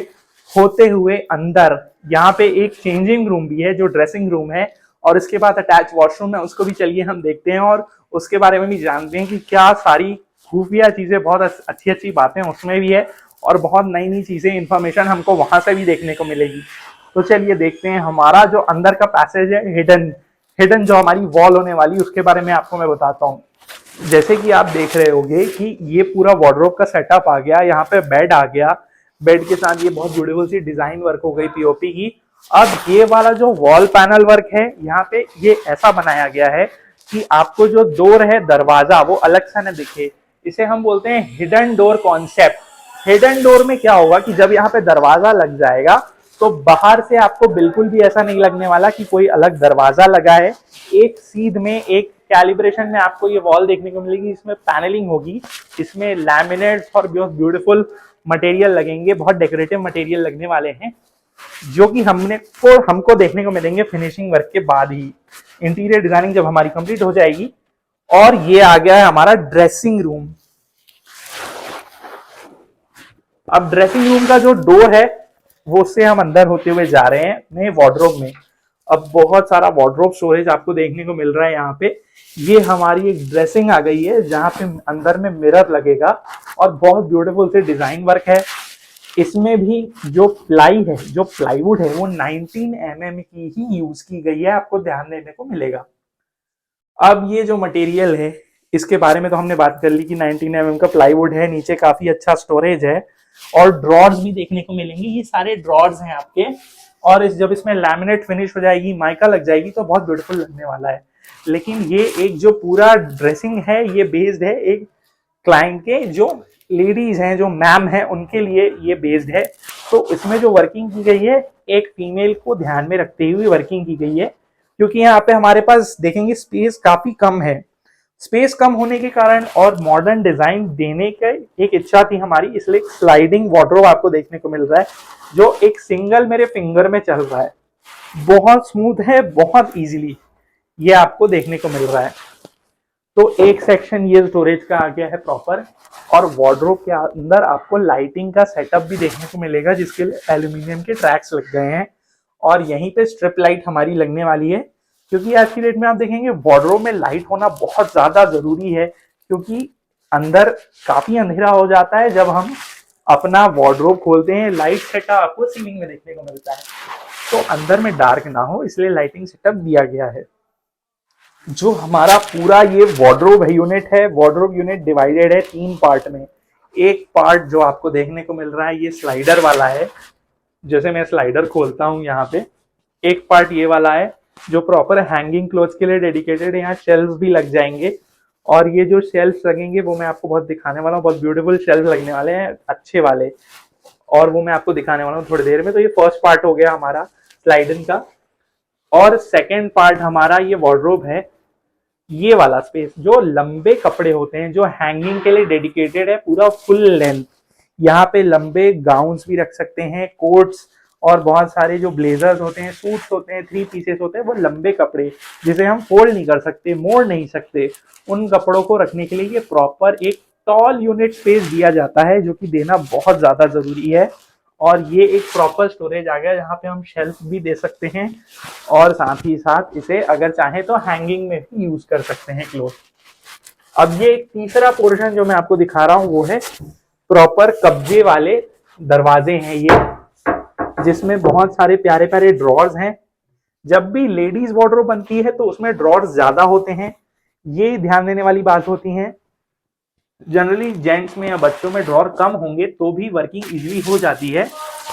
होते हुए अंदर यहाँ पे एक चेंजिंग रूम भी है जो ड्रेसिंग रूम है, और इसके बाद अटैच वॉशरूम है, उसको भी चलिए हम देखते हैं और उसके बारे में भी जानते हैं कि क्या सारी खुफिया चीजें, बहुत अच्छी अच्छी बातें उसमें भी है और बहुत नई नई चीजें, इंफॉर्मेशन हमको वहां से भी देखने को मिलेगी। तो चलिए देखते हैं। हमारा जो अंदर का पैसेज है हिडन जो हमारी वॉल होने वाली, उसके बारे में आपको मैं बताता हूँ। जैसे कि आप देख रहे होंगे कि ये पूरा वार्डरोब का सेटअप आ गया, यहाँ पे बेड आ गया, बेड के साथ ये बहुत ब्यूटीफुल सी डिजाइन वर्क हो गई पीओपी की। अब ये वाला जो वॉल पैनल वर्क है यहाँ पे ये ऐसा बनाया गया है कि आपको जो डोर है दरवाजा वो अलग सा न दिखे, इसे हम बोलते हैं hidden door concept. Hidden door में क्या होगा कि जब यहाँ पे दरवाजा लग जाएगा तो बाहर से आपको बिल्कुल भी ऐसा नहीं लगने वाला कि कोई अलग दरवाजा लगा है। एक सीध में एक कैलिब्रेशन में आपको ये वॉल देखने को मिलेगी, इसमें पैनलिंग होगी, इसमें लैमिनेट्स और बहुत ब्यूटीफुल मटेरियल लगेंगे, बहुत डेकोरेटिव मटेरियल लगने वाले हैं, जो कि हमको देखने को मिलेंगे फिनिशिंग वर्क के बाद ही, इंटीरियर डिजाइनिंग जब हमारी कंप्लीट हो जाएगी। और ये आ गया है हमारा ड्रेसिंग रूम। अब ड्रेसिंग रूम का जो डोर है वो उससे हम अंदर होते हुए जा रहे हैं नए वार्डरोब में। अब बहुत सारा वार्डरोब स्टोरेज आपको देखने को मिल रहा है यहाँ पे। ये हमारी एक ड्रेसिंग आ गई है जहाँ पे अंदर में मिरर लगेगा और बहुत ब्यूटीफुल से डिजाइन वर्क है। इसमें भी जो प्लाई है, जो प्लाईवुड है वो 19 mm की ही यूज की गई है, आपको ध्यान देने को मिलेगा। अब ये जो मटेरियल है इसके बारे में तो हमने बात कर ली कि 19 mm का प्लाईवुड है, नीचे काफी अच्छा स्टोरेज है और ड्रॉर्स भी देखने को मिलेंगे। ये सारे ड्रॉर्स हैं आपके, और जब इसमें लैमिनेट फिनिश हो जाएगी, माइका लग जाएगी तो बहुत ब्यूटीफुल लगने वाला है। लेकिन ये एक जो पूरा ड्रेसिंग है ये बेस्ड है एक क्लाइंट के, जो लेडीज हैं, जो मैम है, उनके लिए ये बेस्ड है। तो इसमें जो वर्किंग की गई है एक फीमेल को ध्यान में रखते हुए वर्किंग की गई है, क्योंकि यहाँ पे हमारे पास देखेंगे स्पेस काफी कम है। स्पेस कम होने के कारण और मॉडर्न डिजाइन देने की एक इच्छा थी हमारी, इसलिए स्लाइडिंग वार्डरोब आपको देखने को मिल रहा है, जो एक सिंगल मेरे फिंगर में चल रहा है, बहुत स्मूथ है, बहुत इजीली ये आपको देखने को मिल रहा है। तो एक सेक्शन ये स्टोरेज का आ गया है प्रॉपर, और वार्डरोब के अंदर आपको लाइटिंग का सेटअप भी देखने को मिलेगा, जिसके लिए एल्यूमिनियम के ट्रैक्स लग गए हैं और यहीं पे स्ट्रिप लाइट हमारी लगने वाली है, क्योंकि आज की डेट में आप देखेंगे वार्डरोब में लाइट होना बहुत ज्यादा जरूरी है, क्योंकि अंदर काफी अंधेरा हो जाता है जब हम अपना वार्डरोब खोलते हैं। लाइट सेटअप आपको सीलिंग में देखने को मिलता है, तो अंदर में डार्क ना हो इसलिए लाइटिंग सेटअप दिया गया है। जो हमारा पूरा ये वार्डरोब यूनिट है, वार्डरोब यूनिट डिवाइडेड है 3 पार्ट में। एक पार्ट जो आपको देखने को मिल रहा है ये स्लाइडर वाला है, जैसे मैं स्लाइडर खोलता हूं यहाँ पे, एक पार्ट ये वाला है जो प्रॉपर हैंगिंग क्लोथ्स के लिए डेडिकेटेड है, यहाँ शेल्फ भी लग जाएंगे, और ये जो शेल्फ लगेंगे वो मैं आपको बहुत दिखाने वाला हूँ, बहुत ब्यूटीफुल शेल्फ लगने वाले हैं अच्छे वाले, और वो मैं आपको दिखाने वाला हूँ थोड़ी देर में। तो ये फर्स्ट पार्ट हो गया हमारा स्लाइडिंग का, और सेकेंड पार्ट हमारा ये वार्डरोब है, ये वाला स्पेस जो लंबे कपड़े होते हैं, जो हैंगिंग के लिए डेडिकेटेड है, पूरा फुल लेंथ। यहाँ पे लंबे गाउन्स भी रख सकते हैं, कोट्स, और बहुत सारे जो ब्लेजर्स होते हैं, सूट्स होते हैं, 3 पीसेस होते हैं, वो लंबे कपड़े जिसे हम फोल्ड नहीं कर सकते, मोड़ नहीं सकते, उन कपड़ों को रखने के लिए ये प्रॉपर एक टॉल यूनिट स्पेस दिया जाता है, जो कि देना बहुत ज्यादा जरूरी है। और ये एक प्रॉपर स्टोरेज आ गया जहाँ पे हम शेल्फ भी दे सकते हैं, और साथ ही साथ इसे अगर चाहे तो हैंगिंग में भी यूज कर सकते हैं क्लोथ। अब ये एक तीसरा पोर्शन जो मैं आपको दिखा रहा हूँ वो है प्रॉपर कब्जे वाले दरवाजे हैं ये, जिसमें बहुत सारे प्यारे प्यारे ड्रॉर्स हैं। जब भी लेडीज वार्डरोब बनती है तो उसमें ड्रॉर्स ज्यादा होते हैं, ये ध्यान देने वाली बात होती है। जनरली जेंट्स में या बच्चों में ड्रॉर कम होंगे तो भी वर्किंग इजीली हो जाती है,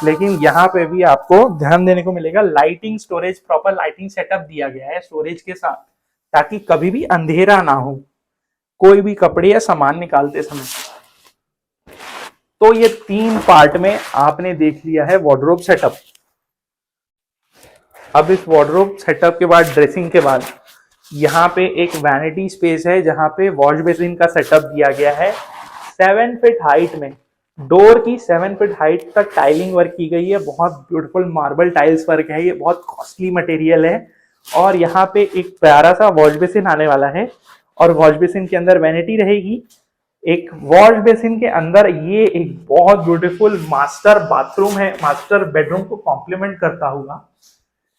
लेकिन यहाँ पे भी आपको ध्यान देने को मिलेगा lighting storage, proper lighting setup दिया गया है स्टोरेज के साथ, ताकि कभी भी अंधेरा ना हो कोई भी कपड़े या सामान निकालते समय। तो ये 3 पार्ट में आपने देख लिया है वार्डरोब सेटअप। अब इस वार्डरोब सेटअप के बाद, ड्रेसिंग के बाद, यहाँ पे एक वैनिटी स्पेस है जहाँ पे वॉश बेसिन का सेटअप दिया गया है 7 फीट हाइट में। डोर की 7 फीट हाइट तक टाइलिंग वर्क की गई है, बहुत ब्यूटीफुल मार्बल टाइल्स वर्क है, ये बहुत कॉस्टली मटेरियल है। और यहाँ पे एक प्यारा सा वॉश बेसिन आने वाला है, और वॉश बेसिन के अंदर वैनिटी रहेगी। एक वॉश बेसिन के अंदर ये एक बहुत ब्यूटीफुल मास्टर बाथरूम है, मास्टर बेडरूम को कॉम्प्लीमेंट करता हुआ,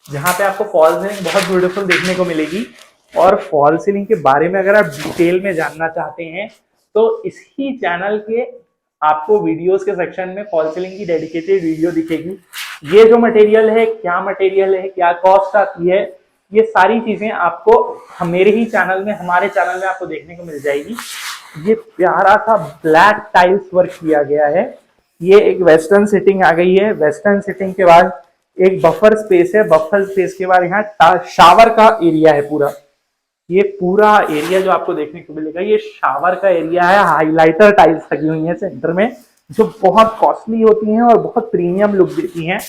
जहाँ पे आपको फॉल सीलिंग बहुत ब्यूटीफुल देखने को मिलेगी। और फॉल सीलिंग के बारे में अगर आप डिटेल में जानना चाहते हैं तो इसी चैनल के आपको वीडियोस के सेक्शन में फॉल सीलिंग की डेडिकेटेड वीडियो दिखेगी। ये जो मटेरियल है, क्या मटेरियल है, क्या कॉस्ट आती है, ये सारी चीजें आपको मेरे ही चैनल में, हमारे चैनल में आपको देखने को मिल जाएगी। ये प्यारा सा ब्लैक टाइल्स वर्क किया गया है। ये एक वेस्टर्न सिटिंग आ गई है। वेस्टर्न सिटिंग के बाद एक बफर स्पेस है। बफर स्पेस के बाद यहाँ शावर का एरिया है पूरा। ये पूरा एरिया जो आपको देखने को मिलेगा ये शावर का एरिया है। हाइलाइटर टाइल्स लगी हुई है सेंटर में, जो बहुत कॉस्टली होती हैं और बहुत प्रीमियम लुक देती हैं।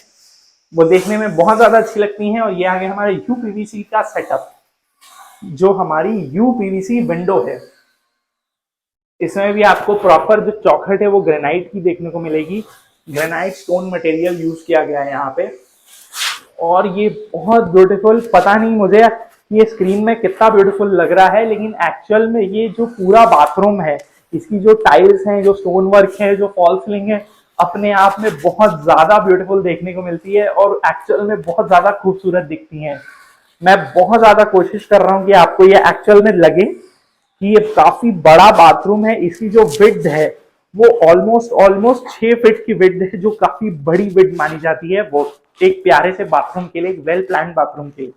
वो देखने में बहुत ज्यादा अच्छी लगती हैं। और ये आ गया हमारा यूपीवीसी का सेटअप, जो हमारी यूपीवीसी विंडो है। इसमें भी आपको प्रॉपर जो चौखट है वो ग्रेनाइट की देखने को मिलेगी। ग्रेनाइट स्टोन मटेरियल यूज किया गया है यहाँ पे। और ये बहुत ब्यूटीफुल, पता नहीं मुझे ये स्क्रीन में कितना ब्यूटीफुल लग रहा है, लेकिन एक्चुअल में ये जो पूरा बाथरूम है, इसकी जो टाइल्स हैं, जो स्टोन वर्क है, जो फॉल सीलिंग है, अपने आप में बहुत ज्यादा ब्यूटीफुल देखने को मिलती है और एक्चुअल में बहुत ज्यादा खूबसूरत दिखती हैं। मैं बहुत ज्यादा कोशिश कर रहा हूँ कि आपको ये एक्चुअल में लगे कि ये काफी बड़ा बाथरूम है। इसकी जो विड्थ है वो ऑलमोस्ट 6 फीट की विड्थ है, जो काफी बड़ी विड्थ मानी जाती है वो एक प्यारे से बाथरूम के लिए, एक वेल प्लान्ड बाथरूम के लिए।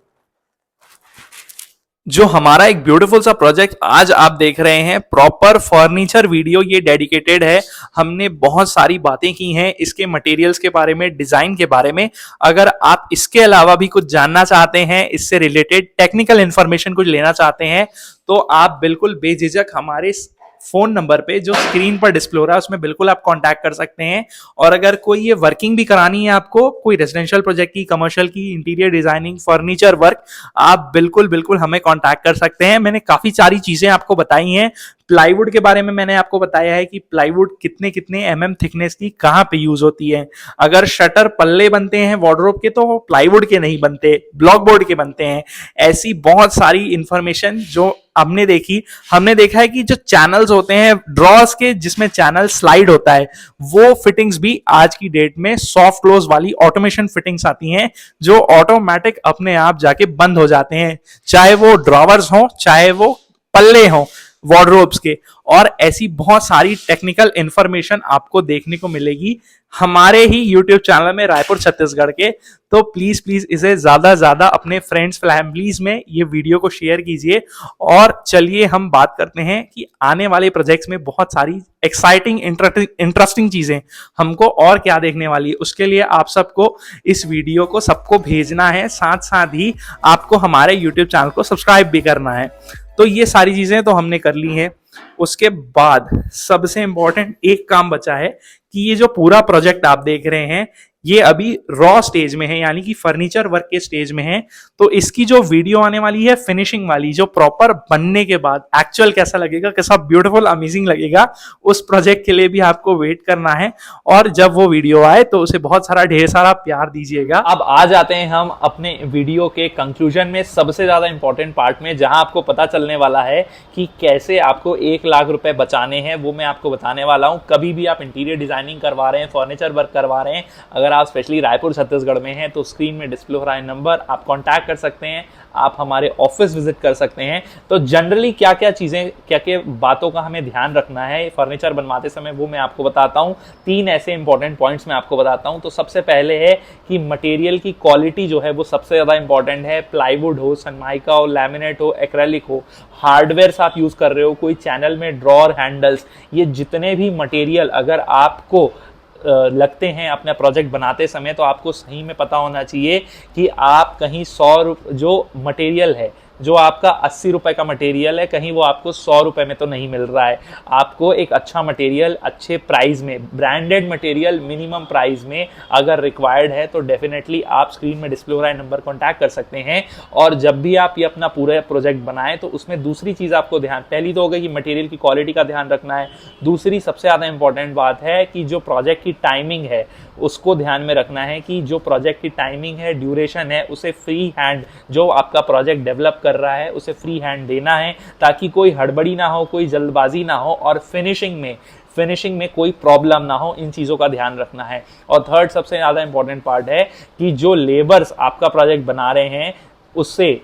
जो हमारा एक ब्यूटीफुल सा प्रोजेक्ट आज आप देख रहे हैं, प्रॉपर फर्नीचर वीडियो ये डेडिकेटेड है। हमने बहुत सारी बातें की हैं इसके मटेरियल्स के बारे में, डिजाइन के बारे में। अगर आप इसके अलावा भी कुछ जानना चाहते हैं, इससे रिलेटेड टेक्निकल इंफॉर्मेशन कुछ लेना चाहते हैं, तो आप बिल्कुल बेझिझक हमारे फोन नंबर पे जो स्क्रीन पर डिस्प्ले हो रहा है उसमें बिल्कुल आप कांटेक्ट कर सकते हैं। और अगर कोई ये वर्किंग भी करानी है आपको, कोई रेजिडेंशियल प्रोजेक्ट की, कमर्शियल की, इंटीरियर डिजाइनिंग, फर्नीचर वर्क, आप बिल्कुल हमें कांटेक्ट कर सकते हैं। मैंने काफी सारी चीजें आपको बताई हैं। प्लाईवुड के बारे में मैंने आपको बताया है कि प्लाईवुड कितने कितने एमएम थिकनेस की कहां पे यूज होती है। अगर शटर पल्ले बनते हैं वार्डरोब के तो प्लाईवुड के नहीं बनते, ब्लॉक बोर्ड के बनते हैं। ऐसी बहुत सारी इंफॉर्मेशन जो हमने देखी, हमने देखा है कि जो चैनल्स होते हैं ड्रॉस के, जिसमें चैनल स्लाइड होता है, वो फिटिंग्स भी आज की डेट में सॉफ्ट क्लोज वाली ऑटोमेशन फिटिंग्स आती हैं, जो ऑटोमेटिक अपने आप जाके बंद हो जाते हैं, चाहे वो ड्रॉवर्स हो, चाहे वो पल्ले हो वार्डरोब्स के। और ऐसी बहुत सारी टेक्निकल इंफॉर्मेशन आपको देखने को मिलेगी हमारे ही YouTube चैनल में, रायपुर छत्तीसगढ़ के। तो प्लीज इसे ज्यादा अपने फ्रेंड्स फैमिलीज में ये वीडियो को शेयर कीजिए। और चलिए हम बात करते हैं कि आने वाले प्रोजेक्ट्स में बहुत सारी एक्साइटिंग इंटरेस्टिंग चीजें हमको और क्या देखने वाली है। उसके लिए आप सबको इस वीडियो को सबको भेजना है, साथ ही आपको हमारे YouTube चैनल को सब्सक्राइब भी करना है। तो ये सारी चीजें तो हमने कर ली हैं। उसके बाद सबसे इंपॉर्टेंट एक काम बचा है कि ये जो पूरा प्रोजेक्ट आप देख रहे हैं ये अभी रॉ स्टेज में है, यानी कि फर्नीचर वर्क के स्टेज में है। तो इसकी जो वीडियो आने वाली है फिनिशिंग वाली, जो प्रॉपर बनने के बाद एक्चुअल कैसा लगेगा, कैसा ब्यूटीफुल अमेजिंग लगेगा, उस प्रोजेक्ट के लिए भी आपको वेट करना है। और जब वो वीडियो आए तो उसे बहुत सारा ढेर सारा प्यार दीजिएगा। अब आ जाते हैं हम अपने वीडियो के कंक्लूजन में, सबसे ज्यादा इंपॉर्टेंट पार्ट में, जहां आपको पता चलने वाला है कि कैसे आपको 1 लाख रुपए बचाने हैं। वो मैं आपको बताने वाला हूं। कभी भी आप इंटीरियर डिजाइनिंग करवा रहे हैं, फर्नीचर वर्क करवा रहे हैं, अगर आप स्पेशली रायपुर छत्तीसगढ़ में हैं तो स्क्रीन में डिस्प्ले हो रहा है नंबर, आप कांटेक्ट कर सकते हैं, आप हमारे ऑफिस विजिट कर सकते हैं। तो जनरली क्या क्या चीजें, क्या क्या बातों का हमें ध्यान रखना है फर्नीचर बनवाते समय, वो मैं आपको बताता हूं। 3 ऐसे इंपॉर्टेंट पॉइंट्स मैं आपको बताता हूं। तो सबसे पहले है कि मटेरियल की क्वालिटी जो है वो सबसे ज्यादा इंपॉर्टेंट है। प्लाईवुड हो, सनमाइका हो, लैमिनेट हो, एक्रेलिक हो, हार्डवेयर आप यूज कर रहे हो, कोई चैनल में ड्रॉर, हैंडल्स, ये जितने भी मटेरियल अगर आपको लगते हैं अपना प्रोजेक्ट बनाते समय, तो आपको सही में पता होना चाहिए कि आप कहीं 100 जो मटेरियल है, जो आपका 80 रुपए का मटेरियल है, कहीं वो आपको 100 रुपए में तो नहीं मिल रहा है। आपको एक अच्छा मटेरियल अच्छे प्राइस में, ब्रांडेड मटेरियल मिनिमम प्राइस में अगर रिक्वायर्ड है तो डेफिनेटली आप स्क्रीन में डिस्प्ले हो रहा है नंबर कॉन्टैक्ट कर सकते हैं। और जब भी आप ये अपना पूरा प्रोजेक्ट बनाएं तो उसमें दूसरी चीज आपको ध्यान, पहली तो हो गई कि मटेरियल की क्वालिटी का ध्यान रखना है। दूसरी सबसे ज्यादा इंपॉर्टेंट बात है कि जो प्रोजेक्ट की टाइमिंग है उसको ध्यान में रखना है कि जो प्रोजेक्ट की टाइमिंग है, ड्यूरेशन है, उसे फ्री हैंड, जो आपका प्रोजेक्ट डेवलप कर रहा है उसे फ्री हैंड देना है, ताकि कोई हड़बड़ी ना हो, कोई जल्दबाजी ना हो और फिनिशिंग में कोई प्रॉब्लम ना हो। इन चीज़ों का ध्यान रखना है। और थर्ड सबसे ज़्यादा इंपॉर्टेंट पार्ट है कि जो लेबर्स आपका प्रोजेक्ट बना रहे हैं उससे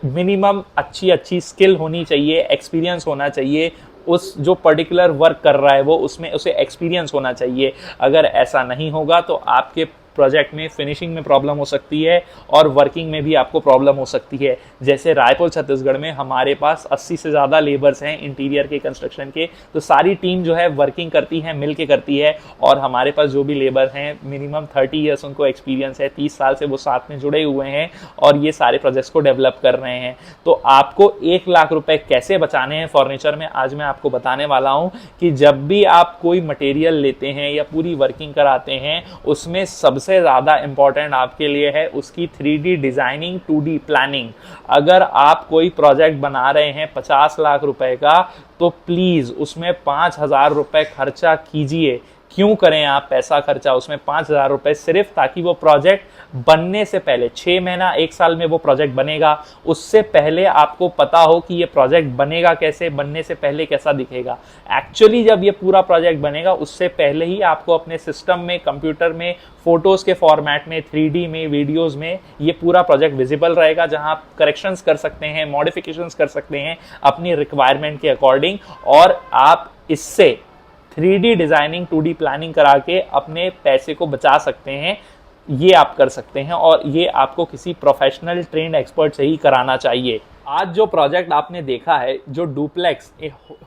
मिनिमम अच्छी स्किल होनी चाहिए, एक्सपीरियंस होना चाहिए। उस जो पर्टिकुलर वर्क कर रहा है वो उसमें उसे एक्सपीरियंस होना चाहिए। अगर ऐसा नहीं होगा तो आपके प्रोजेक्ट में फिनिशिंग में प्रॉब्लम हो सकती है और वर्किंग में भी आपको प्रॉब्लम हो सकती है। जैसे रायपुर छत्तीसगढ़ में हमारे पास 80 से ज़्यादा लेबर्स हैं इंटीरियर के कंस्ट्रक्शन के, तो सारी टीम जो है वर्किंग करती है, मिल के करती है। और हमारे पास जो भी लेबर हैं मिनिमम 30 ईयर्स उनको एक्सपीरियंस है, 30 साल से वो साथ में जुड़े हुए हैं और ये सारे प्रोजेक्ट्स को डेवलप कर रहे हैं। तो आपको 1 लाख रुपए कैसे बचाने हैं फर्नीचर में, आज मैं आपको बताने वाला हूं कि जब भी आप कोई मटेरियल लेते हैं या पूरी वर्किंग कराते हैं, उसमें सबसे ज़्यादा इंपॉर्टेंट आपके लिए है उसकी 3D डिजाइनिंग, 2D प्लानिंग। अगर आप कोई प्रोजेक्ट बना रहे हैं 50 लाख रुपए का, तो प्लीज़ उसमें 5,000 रुपए खर्चा कीजिए। क्यों करें आप पैसा खर्चा उसमें 5,000 रुपए, सिर्फ ताकि वो प्रोजेक्ट बनने से पहले 6 महीना 1 साल में वो प्रोजेक्ट बनेगा, उससे पहले आपको पता हो कि ये प्रोजेक्ट बनेगा कैसे, बनने से पहले कैसा दिखेगा। एक्चुअली जब ये पूरा प्रोजेक्ट बनेगा उससे पहले ही आपको अपने सिस्टम में, कंप्यूटर में, फोटोज के फॉर्मेट में, 3D में, वीडियोज में ये पूरा प्रोजेक्ट विजिबल रहेगा, जहां आप करेक्शंस कर सकते हैं, मॉडिफिकेशंस कर सकते हैं अपनी रिक्वायरमेंट के अकॉर्डिंग। और आप इससे 3D डिजाइनिंग, 2D प्लानिंग करा के अपने पैसे को बचा सकते हैं। ये आप कर सकते हैं और ये आपको किसी प्रोफेशनल ट्रेंड एक्सपर्ट से ही कराना चाहिए। आज जो प्रोजेक्ट आपने देखा है, जो डुप्लेक्स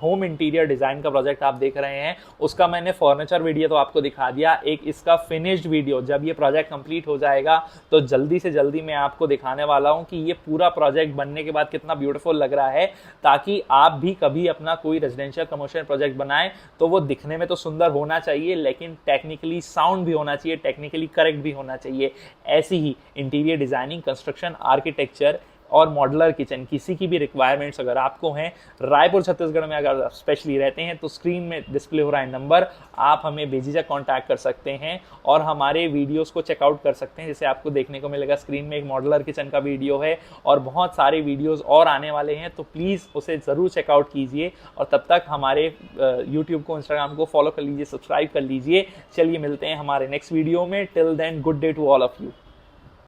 होम इंटीरियर डिजाइन का प्रोजेक्ट आप देख रहे हैं, उसका मैंने फर्नीचर वीडियो तो आपको दिखा दिया। एक इसका फिनिश्ड वीडियो जब ये प्रोजेक्ट कंप्लीट हो जाएगा तो जल्दी से जल्दी मैं आपको दिखाने वाला हूं कि ये पूरा प्रोजेक्ट बनने के बाद कितना ब्यूटीफुल लग रहा है, ताकि आप भी कभी अपना कोई रेजिडेंशियल कमर्शियल प्रोजेक्ट बनाएं तो वो दिखने में तो सुंदर होना चाहिए, लेकिन टेक्निकली साउंड भी होना चाहिए, टेक्निकली करेक्ट भी होना चाहिए। ऐसी ही इंटीरियर डिजाइनिंग, कंस्ट्रक्शन, आर्किटेक्चर और मॉड्यूलर किचन, किसी की भी रिक्वायरमेंट्स अगर आपको हैं, रायपुर छत्तीसगढ़ में अगर स्पेशली रहते हैं, तो स्क्रीन में डिस्प्ले हो रहा है नंबर, आप हमें बेझिझक कांटेक्ट कर सकते हैं और हमारे वीडियोस को चेकआउट कर सकते हैं। जैसे आपको देखने को मिलेगा स्क्रीन में एक मॉड्यूलर किचन का वीडियो है और बहुत सारे वीडियोस और आने वाले हैं, तो प्लीज़ उसे ज़रूर चेकआउट कीजिए। और तब तक हमारे यूट्यूब को, इंस्टाग्राम को फॉलो कर लीजिए, सब्सक्राइब कर लीजिए। चलिए मिलते हैं हमारे नेक्स्ट वीडियो में। Till then, good day to all of you.